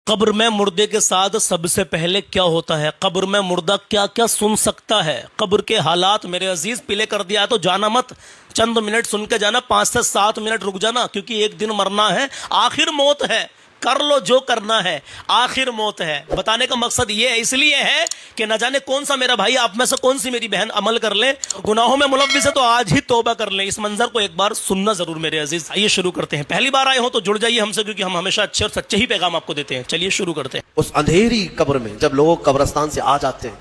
قبر میں مردے کے ساتھ سب سے پہلے کیا ہوتا ہے؟ قبر میں مردہ کیا کیا سن سکتا ہے؟ قبر کے حالات میرے عزیز پلے کر دیا ہے تو جانا مت، چند منٹ سن کے جانا، 5 سے 7 منٹ رک جانا، کیونکہ ایک دن مرنا ہے، آخر موت ہے، کر لو جو کرنا ہے، آخر موت ہے۔ بتانے کا مقصد یہ ہے، اس لیے ہے کہ نہ جانے کون سا میرا بھائی آپ میں سے کون سی میری بہن عمل کر لے، گناہوں میں ملوث ہے تو آج ہی توبہ کر لیں۔ اس منظر کو ایک بار سننا ضرور میرے عزیز۔ آئیے شروع کرتے ہیں۔ پہلی بار آئے ہوں تو جڑ جائیے ہم سے، کیونکہ ہم ہمیشہ اچھے اور سچے ہی پیغام آپ کو دیتے ہیں۔ چلیے شروع کرتے ہیں۔ اس اندھیری قبر میں جب لوگ قبرستان سے آ جاتے ہیں،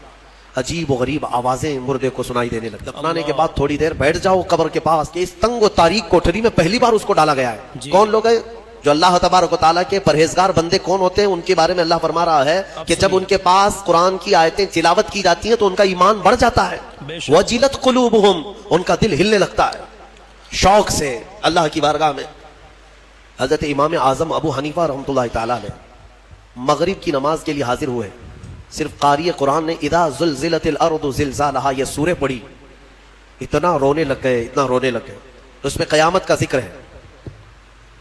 عجیب و غریب آوازیں مردے کو سنائی دینے لگتی ہیں۔ دفنانے کے بعد تھوڑی دیر بیٹھ جاؤ قبر کے پاس کہ اس تنگ و تاریک کوٹھری میں پہلی بار اس کو ڈالا گیا ہے۔ کون لوگ ہیں؟ جو اللہ تبارک و تعالیٰ کے پرہیزگار بندے کون ہوتے ہیں؟ ان کے بارے میں اللہ فرما رہا ہے کہ جب ان کے پاس قرآن کی آیتیں تلاوت کی جاتی ہیں تو ان کا ایمان بڑھ جاتا ہے۔ وجلت قلوبہم، ان کا دل ہلنے لگتا ہے شوق سے اللہ کی بارگاہ میں۔ حضرت امام اعظم ابو حنیفہ رحمۃ اللہ تعالیٰ علیہ مغرب کی نماز کے لیے حاضر ہوئے، صرف قاری قرآن نے اذا زلزلت الارض زلزالہا یہ سورہ پڑھی، اتنا رونے لگ گئے، اتنا رونے لگ گئے۔ اس میں قیامت کا ذکر ہے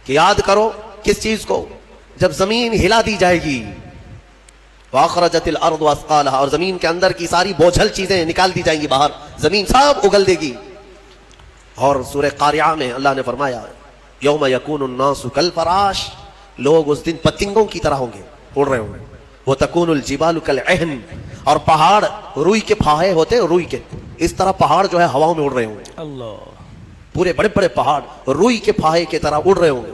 کہ یاد کرو کس چیز کو؟ جب زمین ہلا دی جائے گی، وَأَخْرَجَتِ الْأَرْضُ أَثْقَالَهَا، اور زمین کے اندر کی ساری بوجھل چیزیں نکال دی جائیں گی باہر، زمین سب اگل دے گی۔ اور سورہ قاریعہ میں اللہ نے فرمایا یوم یکون الناس کالفراش، لوگ اس دن پتنگوں کی طرح ہوں گے، اڑ رہے ہوں گے۔ وَتَكُونُ الْجِبَالُ كَالْعِهْنِ، اور پہاڑ روئی کے پھاہے ہوتے ہیں، روئی کے اس طرح پہاڑ جو ہے ہواؤں میں اڑ رہے ہوں گے۔ اللہ، پورے بڑے بڑے پہاڑ روئی کے پھاہے کی طرح اڑ رہے ہوں گے۔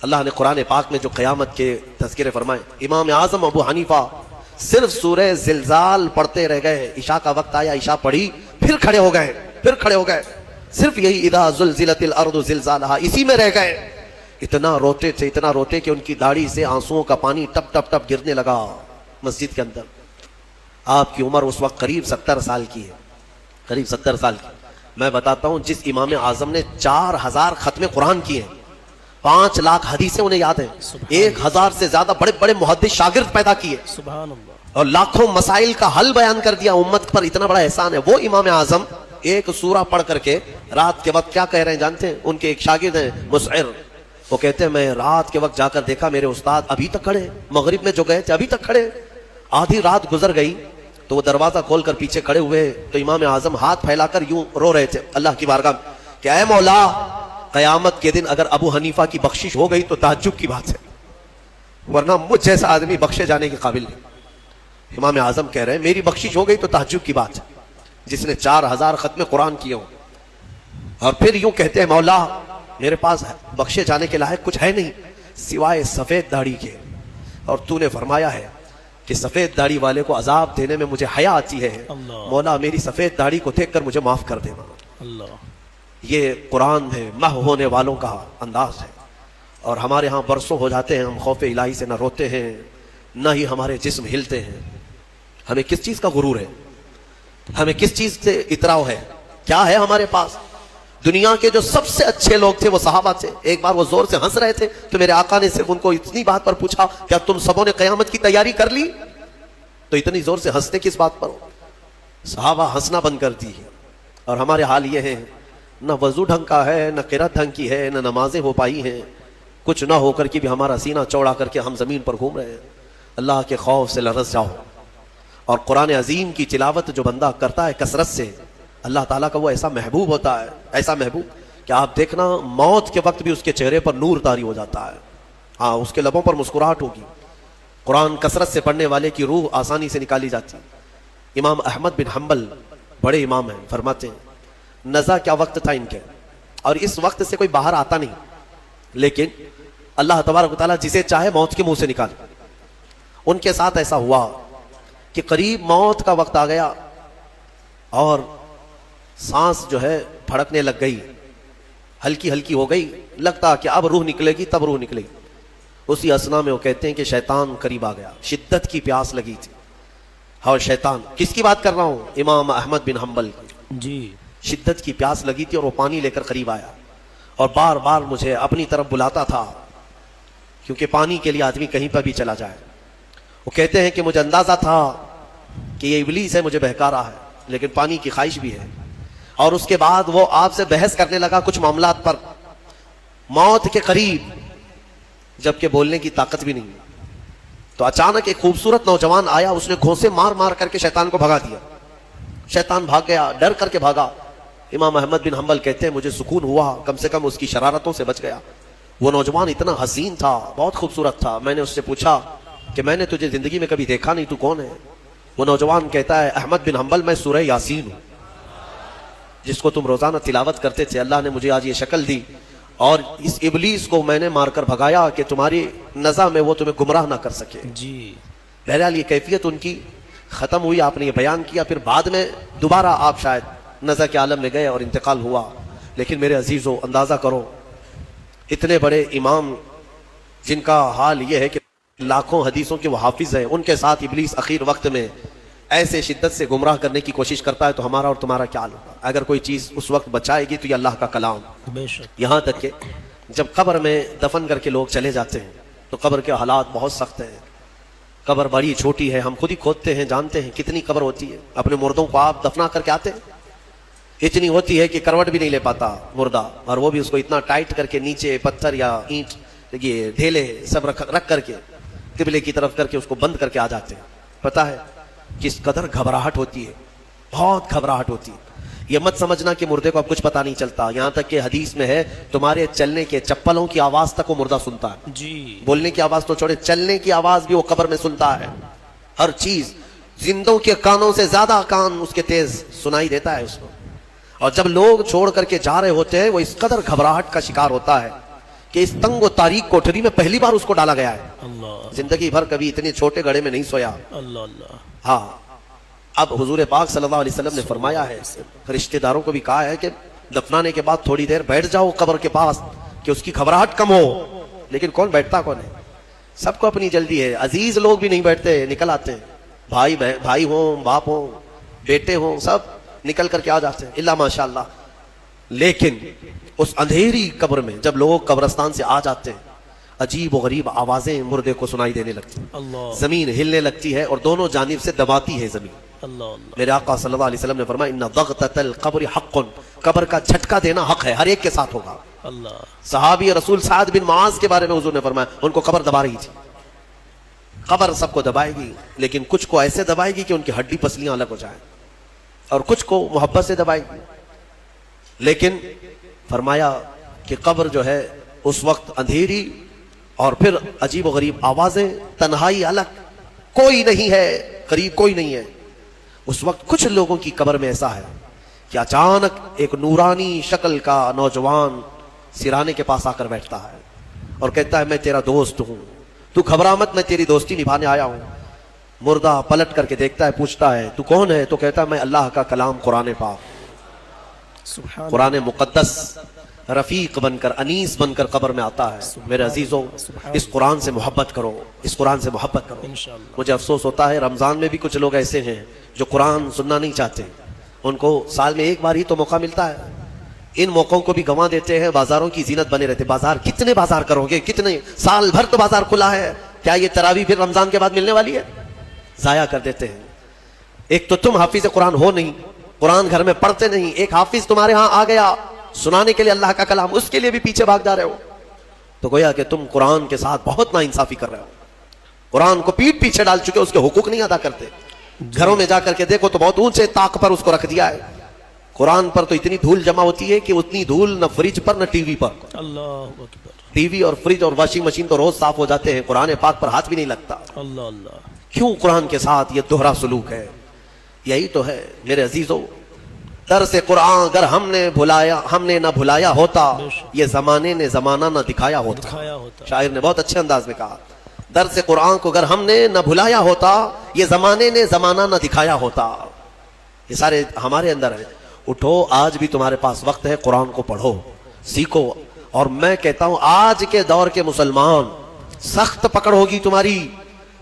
اللہ نے قرآن پاک میں جو قیامت کے تذکرے فرمائے، امام اعظم ابو حنیفہ صرف سورہ زلزال پڑھتے رہ گئے، عشاء کا وقت آیا، عشاء پڑھی، پھر کھڑے ہو گئے، صرف یہی اذا زلزلت الارض زلزالہا، اسی میں رہ گئے۔ اتنا روتے تھے، اتنا روتے کہ ان کی داڑھی سے آنسوؤں کا پانی ٹپ ٹپ ٹپ گرنے لگا مسجد کے اندر۔ آپ کی عمر اس وقت قریب 70 سال کی ہے، قریب 70 سال کی۔ میں بتاتا ہوں، جس امام اعظم نے 4000 ختم قرآن کیے ہیں، 5 لاکھ حدیثیں انہیں یاد ہیں، 1000 سے زیادہ بڑے بڑے محدث شاگرد پیدا کیے، سبحان اللہ، اور لاکھوں مسائل کا حل بیان کر دیا امت پر، اتنا بڑا احسان ہے۔ وہ امام اعظم ایک سورہ پڑھ کر کے رات کے وقت کیا کہہ رہے ہیں جانتے ہیں؟ ان کے ایک شاگرد ہیں مسعر، وہ کہتے ہیں میں رات کے وقت جا کر دیکھا میرے استاد ابھی تک کھڑے، مغرب میں جو گئے تھے ابھی تک کھڑے۔ آدھی رات گزر گئی تو وہ دروازہ کھول کر پیچھے کھڑے ہوئے تو امام اعظم ہاتھ پھیلا کر یوں رو رہے تھے اللہ کی بارگاہ میں کہ اے مولا، قیامت کے دن اگر ابو حنیفہ کی بخشش ہو گئی تو تعجب کی بات ہے، ورنہ مجھ جیسا آدمی بخشے جانے کے قابل نہیں۔ امام اعظم کہہ رہے ہیں میری بخشش ہو گئی تو تعجب کی بات ہے، جس نے 4000 ختم قرآن کیے ہوں، اور پھر یوں کہتے ہیں مولا میرے پاس بخشے جانے کے لائق کچھ ہے نہیں سوائے سفید داڑھی کے، اور تو نے فرمایا ہے کہ سفید داڑھی والے کو عذاب دینے میں مجھے حیا آتی ہے، مولا میری سفید داڑھی کو دیکھ کر مجھے معاف کر دینا۔ اللہ، یہ قرآن ہے، محو ہونے والوں کا انداز ہے۔ اور ہمارے ہاں برسوں ہو جاتے ہیں ہم خوف الہی سے نہ روتے ہیں نہ ہی ہمارے جسم ہلتے ہیں۔ ہمیں کس چیز کا غرور ہے؟ ہمیں کس چیز سے اتراؤ ہے؟ کیا ہے ہمارے پاس؟ دنیا کے جو سب سے اچھے لوگ تھے وہ صحابہ تھے۔ ایک بار وہ زور سے ہنس رہے تھے تو میرے آقا نے صرف ان کو اتنی بات پر پوچھا کیا تم سبوں نے قیامت کی تیاری کر لی؟ تو اتنی زور سے ہنستے کس بات پر ہو؟ صحابہ ہنسنا بند کر دی۔ اور ہمارے حال یہ ہے، نہ وضو ڈھنگ کا ہے، نہ قرات ڈھنگ کی ہے، نہ نمازیں ہو پائی ہیں، کچھ نہ ہو کر کے بھی ہمارا سینہ چوڑا کر کے ہم زمین پر گھوم رہے ہیں۔ اللہ کے خوف سے لرز جاؤ، اور قرآن عظیم کی تلاوت جو بندہ کرتا ہے کثرت سے، اللہ تعالیٰ کا وہ ایسا محبوب ہوتا ہے، ایسا محبوب کہ آپ دیکھنا موت کے وقت بھی اس کے چہرے پر نور طاری ہو جاتا ہے، ہاں اس کے لبوں پر مسکراہٹ ہوگی۔ قرآن کثرت سے پڑھنے والے کی روح آسانی سے نکالی جاتی ہے۔ امام احمد بن حنبل بڑے امام ہیں، فرماتے ہیں نزا کیا وقت تھا ان کے، اور اس وقت سے کوئی باہر آتا نہیں، لیکن اللہ تبارک و تعالیٰ جسے چاہے موت کے منہ سے نکالے۔ ان کے ساتھ ایسا ہوا کہ قریب موت کا وقت آ گیا اور سانس جو ہے پھڑکنے لگ گئی، ہلکی ہلکی ہو گئی، لگتا کہ اب روح نکلے گی، تب روح نکلے گی۔ اسی اسنا میں وہ کہتے ہیں کہ شیطان قریب آ گیا، شدت کی پیاس لگی تھی، اور شیطان، کس کی بات کر رہا ہوں؟ امام احمد بن حنبل کی۔ جی، شدت کی پیاس لگی تھی اور وہ پانی لے کر قریب آیا اور بار بار مجھے اپنی طرف بلاتا تھا، کیونکہ پانی کے لیے آدمی کہیں پر بھی چلا جائے۔ وہ کہتے ہیں کہ مجھے اندازہ تھا کہ یہ ابلیس ہے، مجھے بہکا رہا ہے، لیکن پانی کی خواہش بھی ہے۔ اور اس کے بعد وہ آپ سے بحث کرنے لگا کچھ معاملات پر، موت کے قریب، جبکہ بولنے کی طاقت بھی نہیں، تو اچانک ایک خوبصورت نوجوان آیا, اس نے گھونسے مار مار کر کے شیطان کو بھگا دیا. شیطان بھاگ گیا, ڈر کر کے بھاگا. امام احمد بن حنبل کہتے ہیں مجھے سکون ہوا, کم سے کم اس کی شرارتوں سے بچ گیا. وہ نوجوان اتنا حسین تھا, بہت خوبصورت تھا. میں نے اس سے پوچھا کہ میں نے تجھے زندگی میں کبھی دیکھا نہیں, تو کون ہے؟ وہ نوجوان کہتا ہے احمد بن حنبل, میں سورہ یاسین ہوں, جس کو تم روزانہ تلاوت کرتے تھے. اللہ نے مجھے آج یہ شکل دی اور اس ابلیس کو میں نے مار کر بھگایا کہ تمہاری نزع میں وہ تمہیں گمراہ نہ کر سکے. جی بہرحال یہ کیفیت ان کی ختم ہوئی, آپ نے یہ بیان کیا. پھر بعد میں دوبارہ آپ شاید نزع کے عالم میں گئے اور انتقال ہوا. لیکن میرے عزیزو, اندازہ کرو اتنے بڑے امام جن کا حال یہ ہے کہ لاکھوں حدیثوں کے وہ حافظ ہیں, ان کے ساتھ ابلیس اخیر وقت میں ایسے شدت سے گمراہ کرنے کی کوشش کرتا ہے, تو ہمارا اور تمہارا کیا حال ہوگا؟ اگر کوئی چیز اس وقت بچائے گی تو یہ اللہ کا کلام. بے شک. یہاں تک کہ جب قبر میں دفن کر کے لوگ چلے جاتے ہیں تو قبر کے حالات بہت سخت ہیں. قبر بڑی چھوٹی ہے, ہم خود ہی کھودتے ہیں, جانتے ہیں کتنی قبر ہوتی ہے. اپنے مردوں کو آپ دفنا کر کے آتے ہیں, اتنی ہوتی ہے کہ کروٹ بھی نہیں لے پاتا مردہ, اور وہ بھی اس کو اتنا ٹائٹ کر کے نیچے پتھر یا اینٹ یہ ڈھیلے سب رکھ کر کے قبلے کی طرف کر کے اس کو بند کر کے آ جاتے ہیں. پتہ ہے کس قدر گھبراہٹ ہوتی ہے, بہت گھبراہٹ ہوتی ہے. یہ مت سمجھنا کہ مردے کو اب کچھ پتہ نہیں چلتا, یہاں تک کہ حدیث میں ہے تمہارے چلنے کے چپلوں کی آواز تک وہ مردہ سنتا ہے. جی. بولنے کی آواز تو چھوڑے, چلنے کی آواز بھی وہ قبر میں سنتا ہے. ہر چیز زندوں کے کانوں سے زیادہ کان اس کے تیز سنائی دیتا ہے اس کو. اور جب لوگ چھوڑ کر کے جا رہے ہوتے ہیں وہ اس قدر گھبراہٹ کا شکار ہوتا ہے کہ اس تنگ و تاریک کوٹھری میں پہلی بار اس کو ڈالا گیا ہے. اللہ زندگی بھر کبھی اتنے چھوٹے گڑھے میں نہیں سویا. اللہ اللہ. ہاں, اب حضور پاک صلی اللہ علیہ وسلم نے فرمایا ہے, رشتہ داروں کو بھی کہا ہے کہ دفنانے کے بعد تھوڑی دیر بیٹھ جاؤ قبر کے پاس کہ اس کی گھبراہٹ کم ہو. لیکن کون بیٹھتا کون ہے؟ سب کو اپنی جلدی ہے. عزیز لوگ بھی نہیں بیٹھتے, نکل آتے ہیں. بھائی ہوں, باپ ہوں, بیٹے ہوں, سب نکل کر کے آ جاتے ہیں اللہ ماشاء اللہ. لیکن اس اندھیری قبر میں جب لوگ قبرستان سے آ جاتے ہیں, عجیب و غریب آوازیں مردے کو سنائی دینے لگتی ہیں. اللہ زمین ہلنے لگتی ہے اور دونوں جانب سے دباتی ہے زمین. اللہ اللہ. میرے آقا صلی اللہ علیہ وسلم نے فرمایا ان ضغطۃ القبر حق, قبر کا جھٹکا دینا حق ہے, ہر ایک کے ساتھ ہوگا. اللہ. صحابی رسول سعد بن معاذ کے بارے میں حضور نے فرمایا ان کو قبر دبا رہی تھی. قبر سب کو دبائے گی, لیکن کچھ کو ایسے دبائے گی کہ ان کی ہڈی پسلیاں الگ ہو جائیں, اور کچھ کو محبت سے دبائے گی. لیکن فرمایا کہ قبر جو ہے اس وقت اندھیری اور پھر عجیب و غریب آوازیں, تنہائی الگ, کوئی نہیں ہے قریب, کوئی نہیں ہے. اس وقت کچھ لوگوں کی قبر میں ایسا ہے کہ اچانک ایک نورانی شکل کا نوجوان سرانے کے پاس آ کر بیٹھتا ہے اور کہتا ہے میں تیرا دوست ہوں, تو گھبرا مت, میں تیری دوستی نبھانے آیا ہوں. مردہ پلٹ کر کے دیکھتا ہے, پوچھتا ہے تو کون ہے؟ تو کہتا ہے میں اللہ کا کلام قرآن پاک, سبحان قرآن مقدس رفیق بن کر, انیس بن کر قبر میں آتا ہے. میرے عزیزوں, اس قرآن سے محبت کرو, اس قرآن سے محبت کرو. انشاءاللہ. مجھے افسوس ہوتا ہے رمضان میں بھی کچھ لوگ ایسے ہیں جو قرآن سننا نہیں چاہتے, ان کو سال میں ایک بار ہی تو موقع ملتا ہے, ان موقعوں کو بھی گنوا دیتے ہیں. بازاروں کی زینت بنے رہتے, بازار کتنے بازار کرو گے, کتنے سال بھر تو بازار کھلا ہے, کیا یہ تراویح پھر رمضان کے بعد ملنے والی ہے؟ ضائع کر دیتے ہیں. ایک تو تم حافظ قرآن ہو نہیں, قرآن گھر میں پڑھتے نہیں, ایک حافظ تمہارے ہاں آ گیا سنانے کے لیے اللہ کا کلام, اس کے لیے بھی پیچھے بھاگ جا رہے ہو, تو گویا کہ تم قرآن کے ساتھ بہت ناانصافی کر رہے ہو. قرآن کو پیٹ پیچھے ڈال چکے, اس کے حقوق نہیں ادا کرتے. گھروں میں جا کر کے دیکھو تو بہت اونچے طاق پر اس کو رکھ دیا ہے. قرآن پر تو اتنی دھول جمع ہوتی ہے کہ اتنی دھول نہ فریج پر نہ ٹی وی پر. اللہ اکبر. ٹی وی اور فریج اور واشنگ مشین تو روز صاف ہو جاتے ہیں, قرآن پاک پر ہاتھ بھی نہیں لگتا. اللہ اللہ. کیوں قرآن کے ساتھ یہ دوہرا سلوک ہے؟ یہی تو ہے میرے عزیزوں, درس قرآن اگر ہم نے نہ بھلایا ہوتا, یہ زمانے نے زمانہ نہ دکھایا ہوتا. دکھایا ہوتا. شاعر نے بہت اچھے انداز میں کہا, درس قرآن کو اگر ہم نے نہ بھلایا ہوتا, یہ زمانے نے زمانہ نہ دکھایا ہوتا. یہ سارے ہمارے اندر ہیں. اٹھو, آج بھی تمہارے پاس وقت ہے, قرآن کو پڑھو, سیکھو. اور میں کہتا ہوں آج کے دور کے مسلمان, سخت پکڑ ہوگی تمہاری,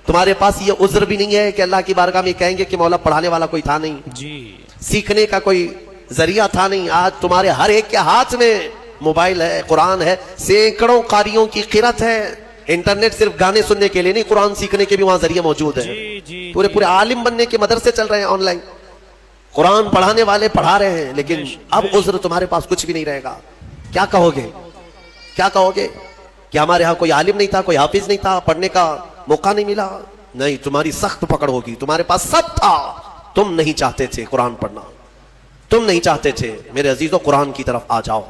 تمہارے پاس یہ عذر بھی نہیں ہے کہ اللہ کی بارگاہ میں کہیں گے کہ مولا پڑھانے والا کوئی تھا نہیں, جی, سیکھنے کا کوئی ذریعہ تھا نہیں. آج تمہارے ہر ایک کے ہاتھ میں موبائل ہے, قرآن ہے, سینکڑوں قاریوں کی قرت ہے. انٹرنیٹ صرف گانے سننے کے لیے نہیں, قرآن سیکھنے کے بھی وہاں ذریعہ موجود ہے. پورے عالم بننے کے مدرسے چل رہے ہیں آن لائن, قرآن پڑھانے والے پڑھا رہے ہیں. لیکن اب عذر تمہارے پاس کچھ بھی نہیں رہے گا. کیا کہو گے کہ ہمارے ہاں کوئی عالم نہیں تھا, کوئی حافظ نہیں تھا, پڑھنے کا موقع نہیں ملا. نہیں, تمہاری سخت پکڑ ہوگی. تمہارے پاس سب تھا, تم نہیں چاہتے تھے قرآن پڑھنا, تم نہیں چاہتے تھے. میرے عزیزو, قرآن کی طرف آ جاؤ.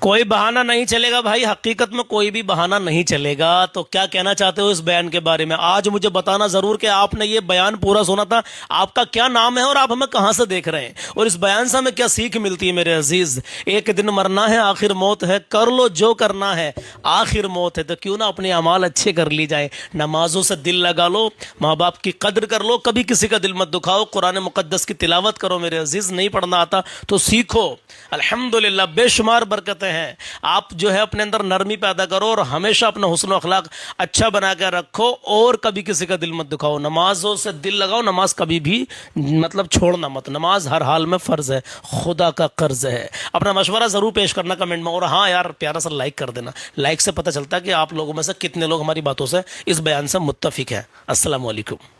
کوئی بہانہ نہیں چلے گا بھائی, حقیقت میں کوئی بھی بہانہ نہیں چلے گا. تو کیا کہنا چاہتے ہو اس بیان کے بارے میں؟ آج مجھے بتانا ضرور کہ آپ نے یہ بیان پورا سنا تھا, آپ کا کیا نام ہے اور آپ ہمیں کہاں سے دیکھ رہے ہیں, اور اس بیان سے ہمیں کیا سیکھ ملتی ہے میرے عزیز. ایک دن مرنا ہے, آخر موت ہے, کر لو جو کرنا ہے, آخر موت ہے. تو کیوں نہ اپنے اعمال اچھے کر لی جائیں, نمازوں سے دل لگا لو, ماں باپ کی قدر کر لو, کبھی کسی کا دل مت دکھاؤ, قرآن مقدس کی تلاوت کرو میرے عزیز. نہیں پڑھنا آتا تو سیکھو, الحمدللہ بے شمار برکتیں ہیں. آپ جو ہے اپنے اندر نرمی پیدا کرو اور ہمیشہ اپنا حسن و اخلاق اچھا بنا کے رکھو, اور کبھی کسی کا دل مت دکھاؤ. نمازوں سے دل لگاؤ, نماز کبھی بھی مطلب چھوڑنا مت. نماز ہر حال میں فرض ہے, خدا کا قرض ہے. اپنا مشورہ ضرور پیش کرنا کمنٹ میں, اور ہاں یار پیارا سا لائک کر دینا. لائک سے پتہ چلتا ہے کہ آپ لوگوں میں سے کتنے لوگ ہماری باتوں سے اس بیان سے متفق ہیں. السلام علیکم.